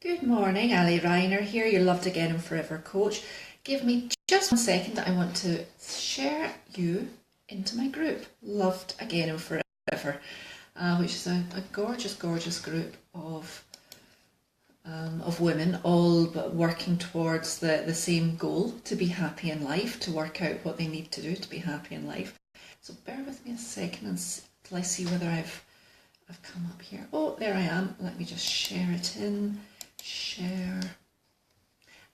Good morning, Ali Reiner here, your Loved Again and Forever coach. Give me just 1 second. I want to share you into my group, Loved Again and Forever, which is a gorgeous, gorgeous group of women, all but working towards the same goal, to be happy in life, to work out what they need to do to be happy in life. So bear with me a second until I see whether I've come up here. Oh, there I am. Let me just share it in. Share.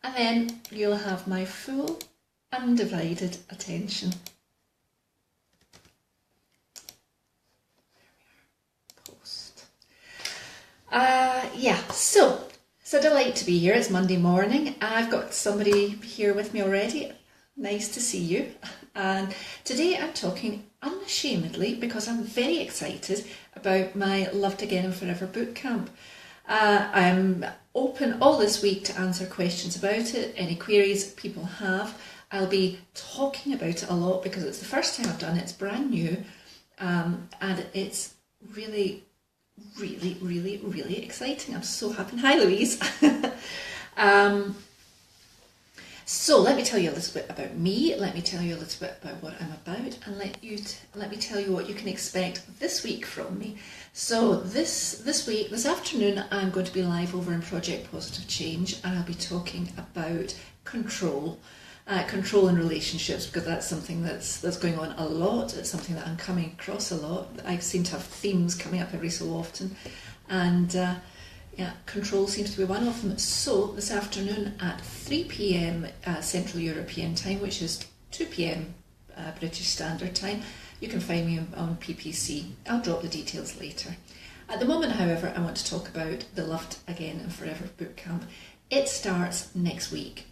And then you'll have my full, undivided attention. There we are. Post. Yeah, so it's a delight to be here. It's Monday morning. I've got somebody here with me already. Nice to see you. And today I'm talking unashamedly because I'm very excited about my Loved Again and Forever Bootcamp. I'm open all this week to answer questions about it, any queries people have. I'll be talking about it a lot because it's the first time I've done it, it's brand new, and it's really, really, really, really exciting. I'm so happy. Hi Louise. So let me tell you a little bit about me, let me tell you a little bit about what I'm about, and let me tell you what you can expect this week from me. So this afternoon, I'm going to be live over in Project Positive Change, and I'll be talking about control in relationships, because that's something that's going on a lot. It's something that I'm coming across a lot. I seem to have themes coming up every so often, and yeah, control seems to be one of them. So this afternoon at 3 p.m. Central European Time, which is 2 p.m. British Standard Time, you can find me on PPC. I'll drop the details later. At the moment, however, I want to talk about the Loved Again and Forever Bootcamp. It starts next week.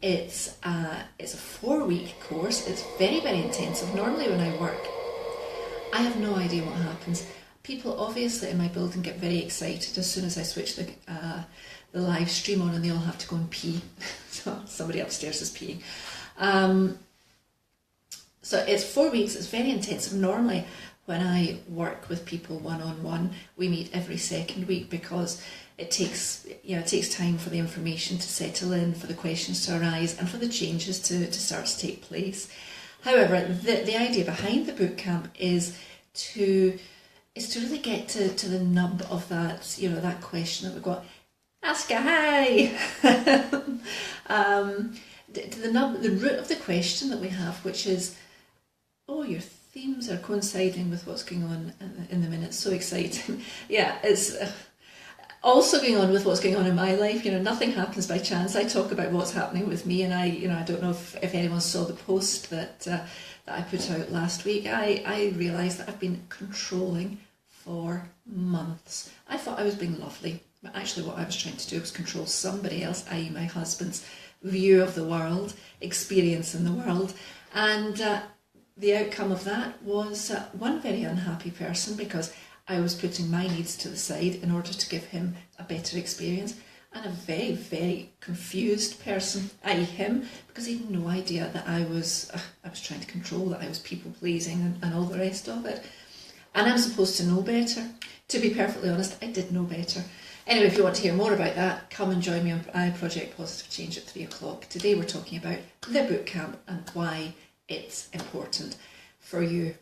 It's a 4-week course. It's very, very intensive. Normally when I work, I have no idea what happens. People obviously in my building get very excited as soon as I switch the live stream on, and they all have to go and pee. So somebody upstairs is peeing. So it's 4 weeks. It's very intensive. Normally when I work with people one-on-one, we meet every second week because it takes time for the information to settle in, for the questions to arise, and for the changes to start to take place. However, the idea behind the bootcamp is to really get to the nub of that, that question that we've got. Ask a hi! To the nub, the root of the question that we have, which is, oh, your themes are coinciding with what's going on in the minute. So exciting. Yeah, it's also going on with what's going on in my life. Nothing happens by chance. I talk about what's happening with me, and I don't know if anyone saw the post that I put out last week. I realised that I've been controlling for months. I thought I was being lovely, but actually what I was trying to do was control somebody else, i.e. my husband's view of the world, experience in the world, and the outcome of that was one very unhappy person, because I was putting my needs to the side in order to give him a better experience, and a very, very confused person, i.e. him, because he had no idea that I was trying to control, that I was people pleasing and all the rest of it. And I'm supposed to know better. To be perfectly honest, I did know better. Anyway, if you want to hear more about that, come and join me on Project Positive Change at 3 o'clock. Today we're talking about the bootcamp and why it's important for you.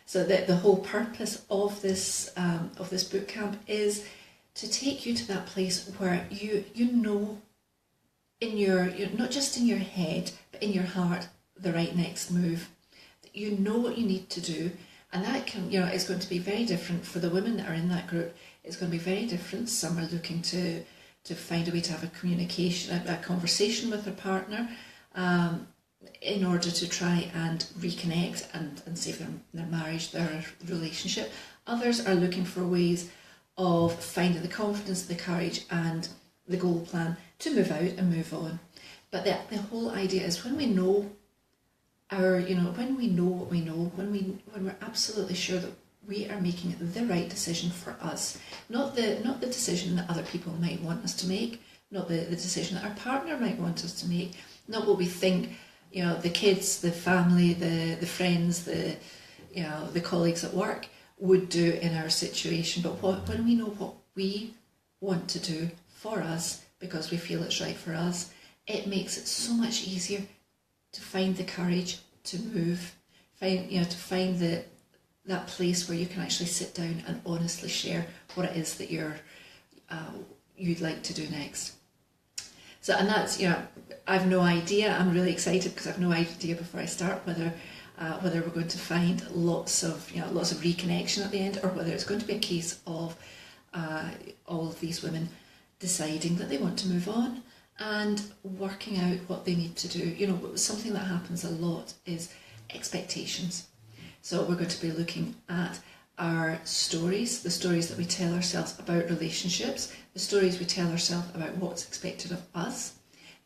So the whole purpose of this bootcamp is to take you to that place where you know in your, not just in your head, but in your heart, the right next move. That you know what you need to do. And that can, it's going to be very different for the women that are in that group. It's going to be very different. Some are looking to find a way to have a communication, a conversation with their partner, in order to try and reconnect and save their marriage, their relationship. Others are looking for ways of finding the confidence, the courage, and the goal plan to move out and move on. But the whole idea is when we know when we know what we know, when we're absolutely sure that we are making the right decision for us, not the decision that other people might want us to make, not the decision that our partner might want us to make, not what we think, the kids, the family, the friends, the colleagues at work would do in our situation, but when we know what we want to do for us because we feel it's right for us, it makes it so much easier to find the courage to move, to find that place where you can actually sit down and honestly share what it is that you'd like to do next. So, and that's, I've no idea. I'm really excited because I've no idea before I start whether we're going to find lots of reconnection at the end, or whether it's going to be a case of all of these women deciding that they want to move on and working out what they need to do. Something that happens a lot is expectations. So we're going to be looking at our stories, the stories that we tell ourselves about relationships, the stories we tell ourselves about what's expected of us,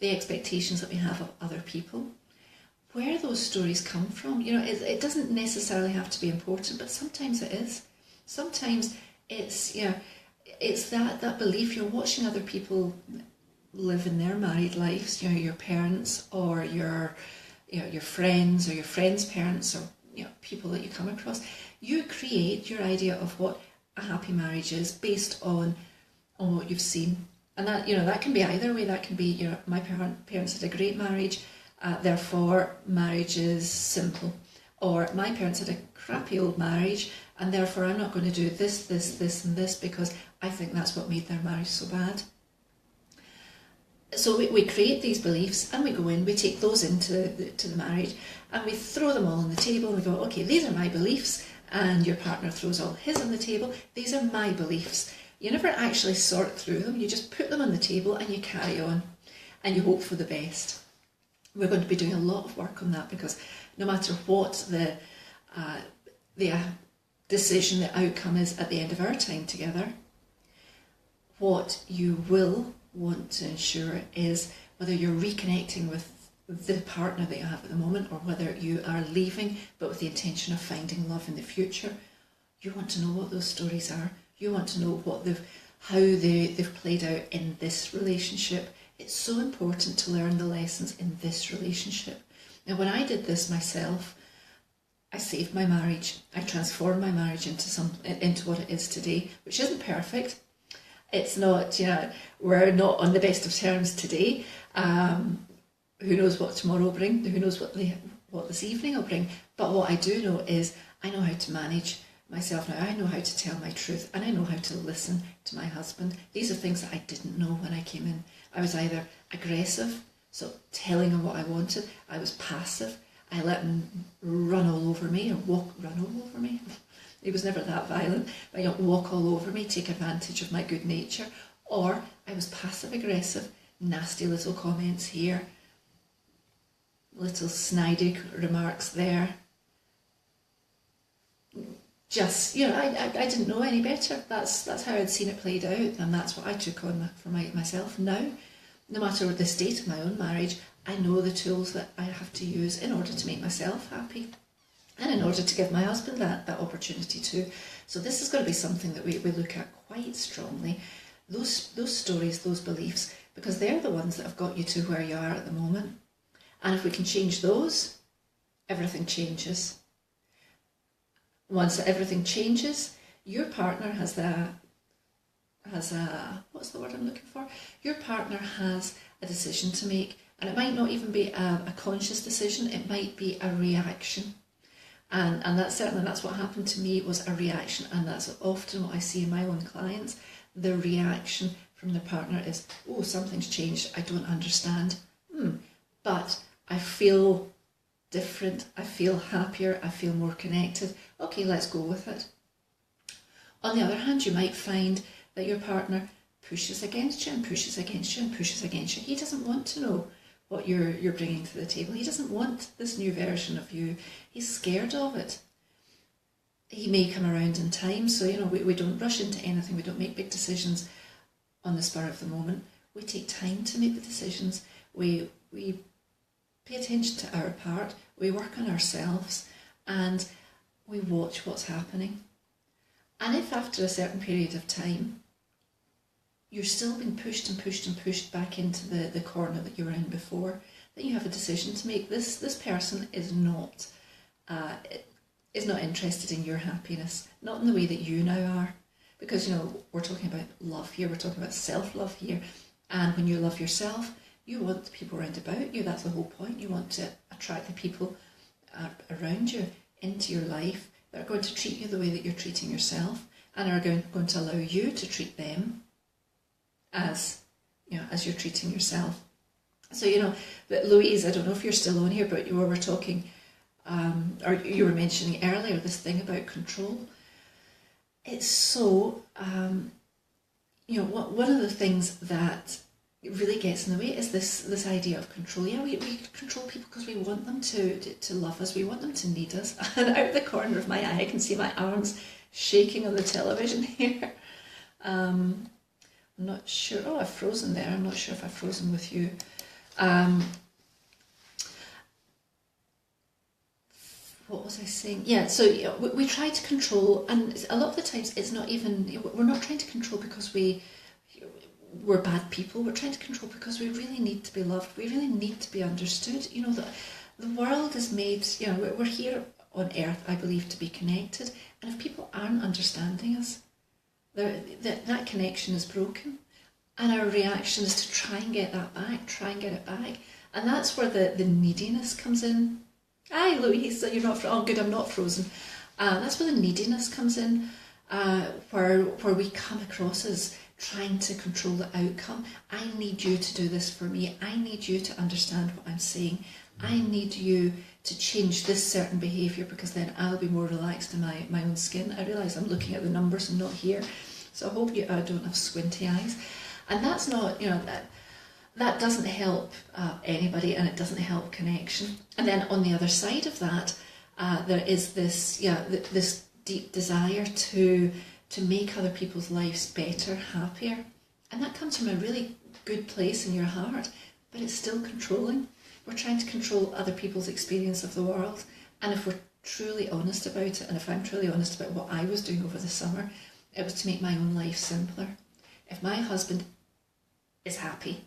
the expectations that we have of other people, where those stories come from. It doesn't necessarily have to be important, but sometimes it is. Sometimes it's that belief. You're watching other people live in their married lives, your parents or your friends or your friends' parents, or people that you come across. You create your idea of what a happy marriage is based on what you've seen. And that can be either way. That can be, my parents had a great marriage, therefore marriage is simple. Or my parents had a crappy old marriage, and therefore I'm not going to do this, and this because I think that's what made their marriage so bad. So we create these beliefs, and we go in, we take those into the marriage, and we throw them all on the table, and we go, okay, these are my beliefs, and your partner throws all his on the table. These are my beliefs. You never actually sort through them. You just put them on the table and you carry on, and you hope for the best. We're going to be doing a lot of work on that, because no matter what the decision, the outcome is at the end of our time together, what you will want to ensure is whether you're reconnecting with the partner that you have at the moment, or whether you are leaving but with the intention of finding love in the future, you want to know what those stories are. You want to know how they've played out in this relationship. It's so important to learn the lessons in this relationship. Now, when I did this myself, I saved my marriage. I transformed my marriage into what it is today, which isn't perfect. It's not, we're not on the best of terms today. Who knows what tomorrow will bring? Who knows what this evening will bring? But what I do know is I know how to manage myself now. I know how to tell my truth, and I know how to listen to my husband. These are things that I didn't know when I came in. I was either aggressive, so telling him what I wanted. I was passive. I let him run all over me, or run all over me. He was never that violent, but walk all over me, take advantage of my good nature. Or I was passive aggressive, nasty little comments here, little snidey remarks there. Just, I didn't know any better. That's how I'd seen it played out, and that's what I took on for myself. Now, no matter the state of my own marriage, I know the tools that I have to use in order to make myself happy, and in order to give my husband that opportunity too. So this is going to be something that we look at quite strongly. Those stories, those beliefs, because they're the ones that have got you to where you are at the moment. And if we can change those, everything changes. Once everything changes, your partner has a what's the word I'm looking for? Your partner has a decision to make, and it might not even be a conscious decision. It might be a reaction, and that's what happened to me, was a reaction, and that's often what I see in my own clients. The reaction from the partner is, oh, something's changed. I don't understand, but I feel different, I feel happier, I feel more connected. Okay, let's go with it. On the other hand, you might find that your partner pushes against you and pushes against you and pushes against you. He doesn't want to know what you're bringing to the table. He doesn't want this new version of you. He's scared of it. He may come around in time, so we don't rush into anything. We don't make big decisions on the spur of the moment. We take time to make the decisions. We pay attention to our part, we work on ourselves, and we watch what's happening. And if after a certain period of time you're still being pushed and pushed and pushed back into the corner that you were in before, then you have a decision to make. This person is not interested in your happiness, not in the way that you now are. Because, we're talking about love here, we're talking about self-love here. And when you love yourself, you want the people around about you. That's the whole point. You want to attract the people around you into your life that are going to treat you the way that you're treating yourself, and are going to allow you to treat them as you're treating yourself. So, but Louise, I don't know if you're still on here, but you were talking, or you were mentioning earlier, this thing about control. It's so, one of the things that really gets in the way is this idea of control. Yeah, we control people because we want them to love us, we want them to need us. And out the corner of my eye, I can see my arms shaking on the television here. I'm not sure. Oh, I've frozen there. I'm not sure if I've frozen with you. What was I saying? Yeah, so we try to control, and a lot of the times it's not even, we're not trying to control because we're bad people. We're trying to control because we really need to be loved. We really need to be understood. The world is made, we're here on earth, I believe, to be connected. And if people aren't understanding us, that connection is broken. And our reaction is to try and get that back, try and get it back. And that's where the neediness comes in. Hi, Louise, you're not oh good, I'm not frozen. That's where the neediness comes in, where we come across as trying to control the outcome. I need you to do this for me. I need you to understand what I'm saying. I need you to change this certain behaviour because then I'll be more relaxed in my own skin. I realise I'm looking at the numbers and not here, so I hope you don't have squinty eyes. And that's not, that doesn't help anybody, and it doesn't help connection. And then on the other side of that, there is this deep desire to make other people's lives better, happier. And that comes from a really good place in your heart, but it's still controlling. We're trying to control other people's experience of the world. And if we're truly honest about it, and if I'm truly honest about what I was doing over the summer, it was to make my own life simpler. If my husband is happy,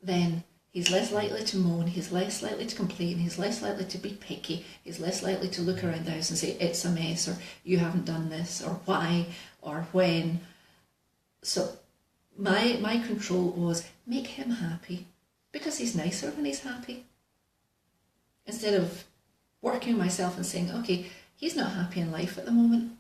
then he's less likely to moan, he's less likely to complain, he's less likely to be picky, he's less likely to look around the house and say, it's a mess, or you haven't done this, or why, or when. So my control was make him happy, because he's nicer when he's happy. Instead of working on myself and saying, okay, he's not happy in life at the moment.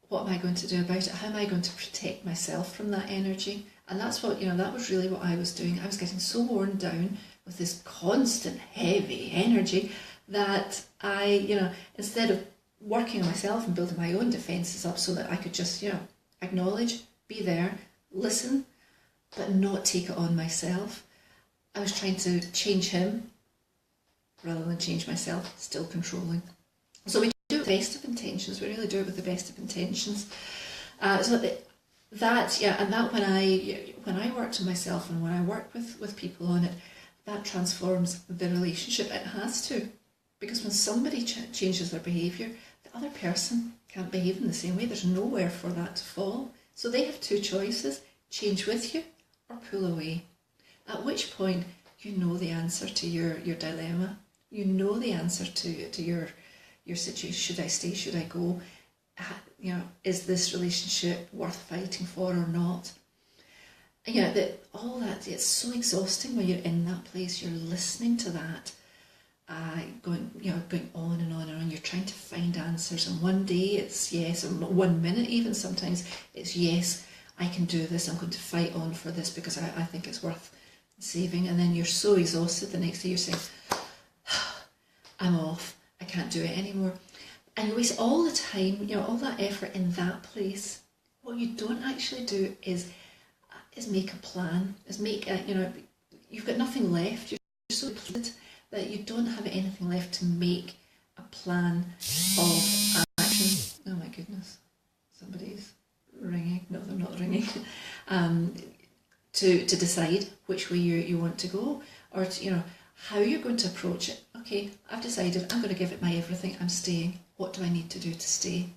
What am I going to do about it? How am I going to protect myself from that energy? And that's what, that was really what I was doing. I was getting so worn down with this constant heavy energy that I, instead of working on myself and building my own defences up so that I could just, acknowledge, be there, listen, but not take it on myself, I was trying to change him rather than change myself, still controlling. So we do it with the best of intentions. We really do it with the best of intentions. When I worked on myself and when I work with people on it, that transforms the relationship. It has to, because when somebody changes their behaviour, the other person can't behave in the same way. There's nowhere for that to fall. So they have two choices: change with you or pull away. At which point you know the answer to your dilemma. You know the answer to your situation. Should I stay? Should I go? Is this relationship worth fighting for or not? All that, it's so exhausting when you're in that place. You're listening to that, going on and on and on. You're trying to find answers, and one day it's yes, and 1 minute even sometimes it's yes, I can do this. I'm going to fight on for this because I think it's worth saving. And then you're so exhausted the next day. You're saying, I'm off. I can't do it anymore. And you waste all the time, all that effort in that place. What you don't actually do is make a plan, is make you've got nothing left. You're so depleted that you don't have anything left to make a plan of action. Oh my goodness, somebody's ringing. No, they're not ringing. To decide which way you want to go, or how you're going to approach it. Okay, I've decided I'm going to give it my everything. I'm staying. What do I need to do to stay?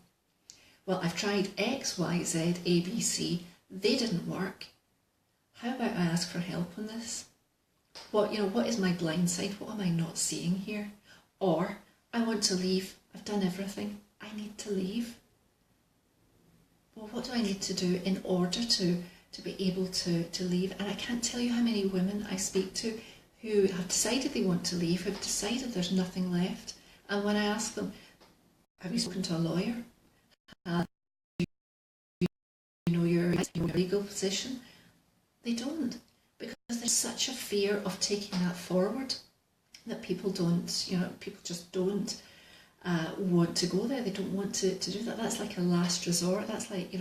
Well, I've tried X, Y, Z, A, B, C. They didn't work. How about I ask for help on this? What is my blind side? What am I not seeing here? Or I want to leave. I've done everything. I need to leave. well, what do I need to do in order to be able to leave? And I can't tell you how many women I speak to who have decided they want to leave, who've decided there's nothing left. And when I ask them, have you spoken to a lawyer? You know your legal position? They don't, because there's such a fear of taking that forward that people don't, people just don't want to go there. They don't want to do that. That's like a last resort. That's like,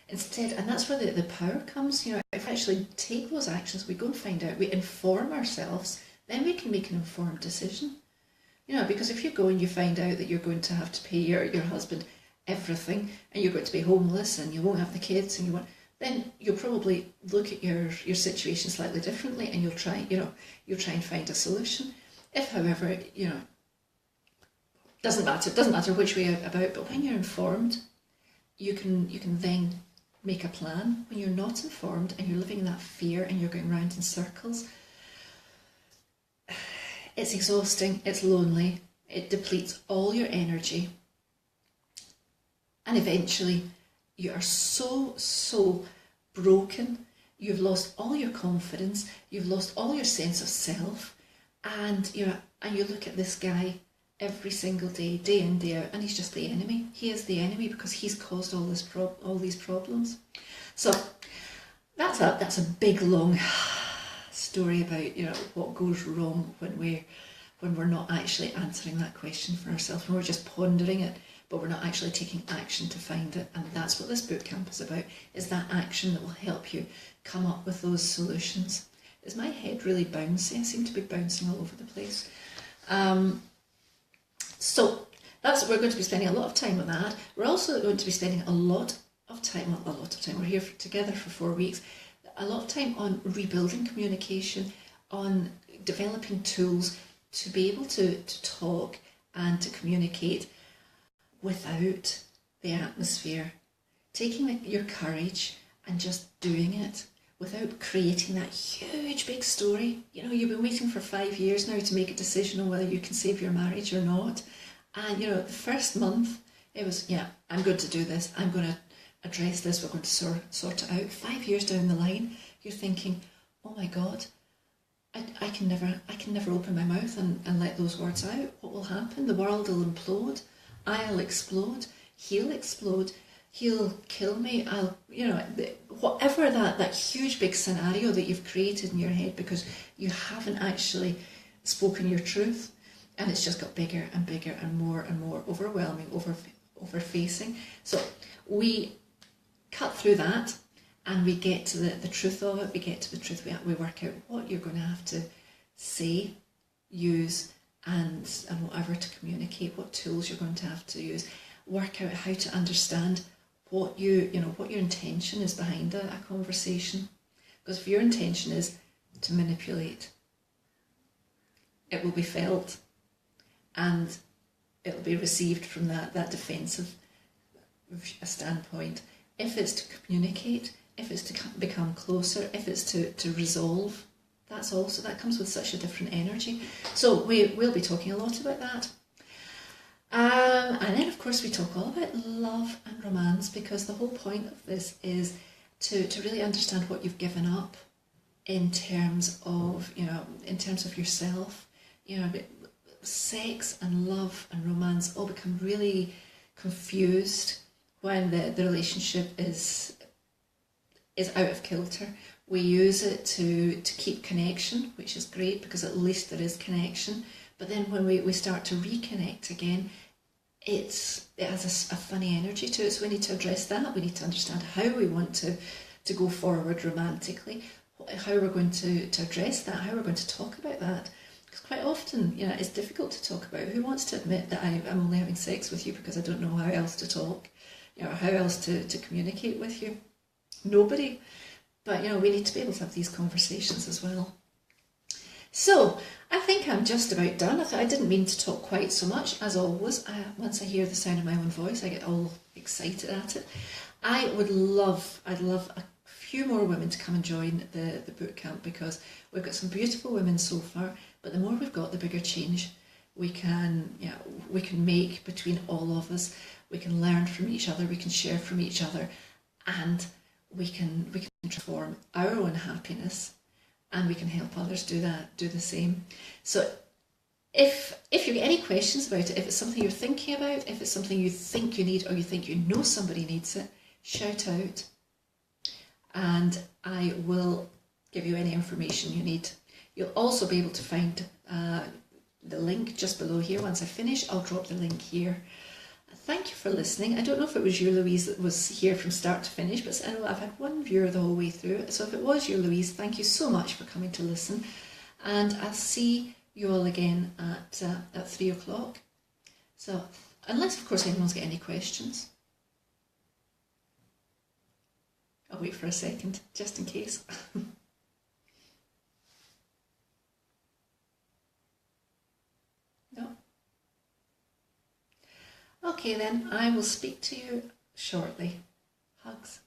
instead, and that's where the power comes. If we actually take those actions, we go and find out, we inform ourselves, then we can make an informed decision. Because if you go and you find out that you're going to have to pay your husband everything, and you're going to be homeless, and you won't have the kids, and then you'll probably look at your situation slightly differently, and you'll try and find a solution. If, however, doesn't matter which way about, but when you're informed, you can then make a plan. When you're not informed and you're living in that fear and you're going round in circles, it's exhausting, it's lonely, it depletes all your energy, and eventually you are so broken. You've lost all your confidence, you've lost all your sense of self, and you look at this guy every single day, day in, day out, and he's just the enemy. He is the enemy because he's caused all these problems. So that's a big long story about what goes wrong when we're not actually answering that question for ourselves, when we're just pondering it, but we're not actually taking action to find it. And that's what this bootcamp is about, is that action that will help you come up with those solutions. Is my head really bouncy? I seem to be bouncing all over the place. So we're going to be spending a lot of time on that. We're also going to be spending a lot of time, we're here together for 4 weeks, a lot of time on rebuilding communication, on developing tools to be able to talk and to communicate without the atmosphere. Taking your courage and just doing it without creating that huge big story. You've been waiting for 5 years now to make a decision on whether you can save your marriage or not. And the first month it was, I'm going to do this, I'm going to address this, we're going to sort it out. 5 years down the line, you're thinking, oh my God, I can never open my mouth and let those words out. What will happen? The world will implode, I'll explode, he'll explode, he'll kill me, whatever that huge big scenario that you've created in your head because you haven't actually spoken your truth, and it's just got bigger and bigger and more overwhelming, overfacing. So we cut through that and we get to the truth of it. We get to the truth, we work out what you're going to have to say, use, and whatever to communicate, what tools you're going to have to use, work out how to understand what your intention is behind a conversation. Because if your intention is to manipulate, it will be felt and it'll be received from that defensive standpoint. If it's to communicate, if it's to become closer, if it's to resolve, that comes with such a different energy. So we'll be talking a lot about that. And then of course we talk all about love and romance, because the whole point of this is to really understand what you've given up in terms of yourself. Sex and love and romance all become really confused when the relationship is out of kilter. We use it to keep connection, which is great because at least there is connection. But then when we start to reconnect again, it has a funny energy to it. So we need to address that. We need to understand how we want to go forward romantically, how we're going to address that, how we're going to talk about that. Because quite often, it's difficult to talk about. Who wants to admit that I'm only having sex with you because I don't know how else to talk, or how else to communicate with you? Nobody. But, we need to be able to have these conversations as well. So, I think I'm just about done. I didn't mean to talk quite so much. As always, once I hear the sound of my own voice, I get all excited at it. I'd love a few more women to come and join the bootcamp, because we've got some beautiful women so far, but the more we've got, the bigger change we can make between all of us. We can learn from each other, we can share from each other, and we can transform our own happiness, and we can help others do the same. So if you get any questions about it, if it's something you're thinking about, if it's something you think you need, or you think you know somebody needs it, shout out and I will give you any information you need. You'll also be able to find the link just below here. Once I finish, I'll drop the link here. Thank you for listening. I don't know if it was you, Louise, that was here from start to finish, but I know I've had one viewer the whole way through. So if it was you, Louise, thank you so much for coming to listen. And I'll see you all again at 3 o'clock. So, unless, of course, anyone's got any questions. I'll wait for a second, just in case. No? Okay then, I will speak to you shortly. Hugs.